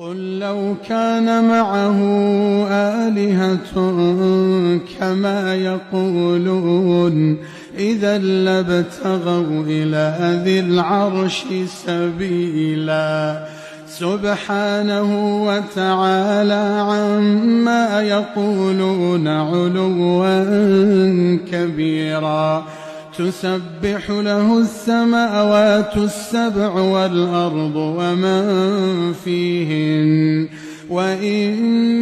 قل لو كان معه آلهة كما يقولون إذا لابتغوا إلى ذي العرش سبيلا سبحانه وتعالى عما يقولون علوا كبيرا تسبح له السماوات السبع والأرض ومن فيهن وإن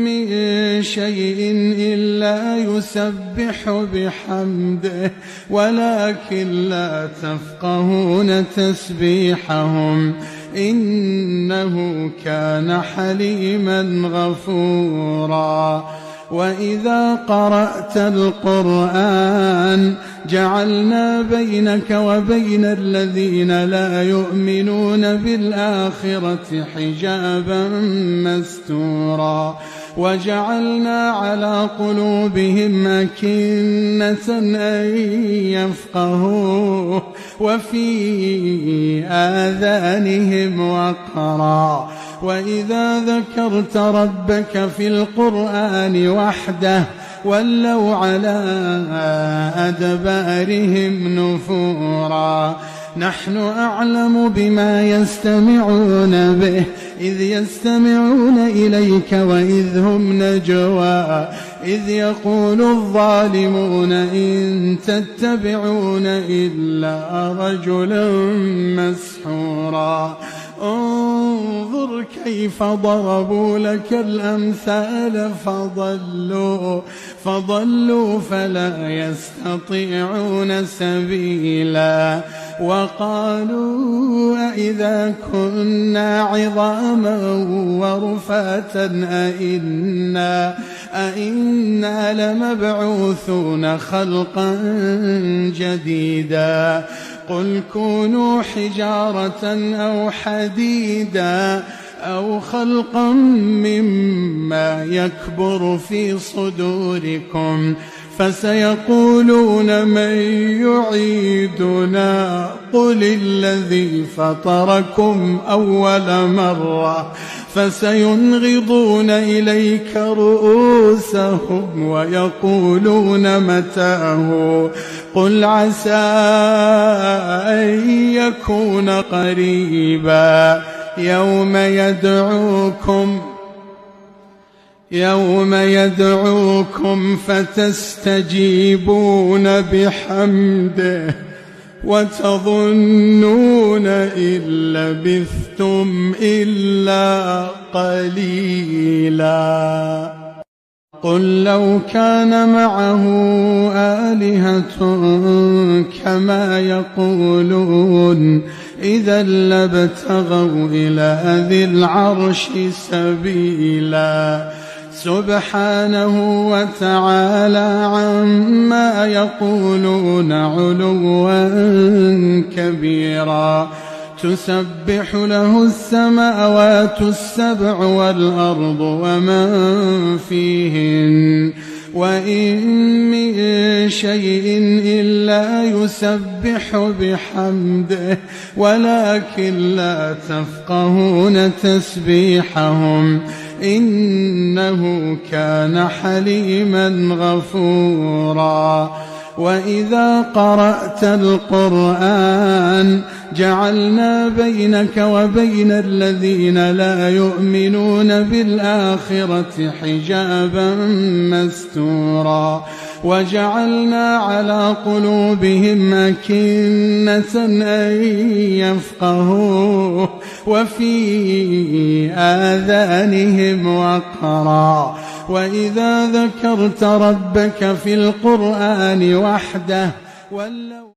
من شيء إلا يسبح بحمده ولكن لا تفقهون تسبيحهم إنه كان حليما غفورا وإذا قرأت القرآن جعلنا بينك وبين الذين لا يؤمنون بالآخرة حجابا مستورا وجعلنا على قلوبهم أكنة أن يفقهوه وفي آذانهم وقرا وإذا ذكرت ربك في القرآن وحده ولوا على أدبارهم نفورا نحن أعلم بما يستمعون به إذ يستمعون إليك وإذ هم نجوى إذ يقول الظالمون إن تتبعون إلا رجلا مسحورا انظر كيف ضربوا لك الأمثال فضلوا فلا يستطيعون سبيلا وقالوا أئذا كنا عظاما ورفاتا أئنا لمبعوثون خلقا جديدا قل كونوا حجارة أو حديدا أو خلقا مما يكبر في صدوركم فسيقولون من يعيدنا قل الذي فطركم أول مرة فسينغضون إليك رؤوسهم ويقولون متاه قل عسى أن يكون قريبا يوم يدعوكم فتستجيبون بحمده وتظنون إن لبثتم إلا قليلا قل لو كان معه آلهة كما يقولون إذا لابتغوا إلى ذي العرش سبيلا سبحانه وتعالى عما يقولون علوا كبيرا تسبح له السماوات السبع والأرض ومن فيهن وإن من شيء إلا يسبح بحمده ولكن لا تفقهون تسبيحهم إنه كان حليما غفورا وإذا قرأت القرآن جعلنا بينك وبين الذين لا يؤمنون بالآخرة حجابا مستورا وجعلنا على قلوبهم أكنة أن يفقهوه وفي آذانهم وقرا وإذا ذكرت ربك في القرآن وحده ولوا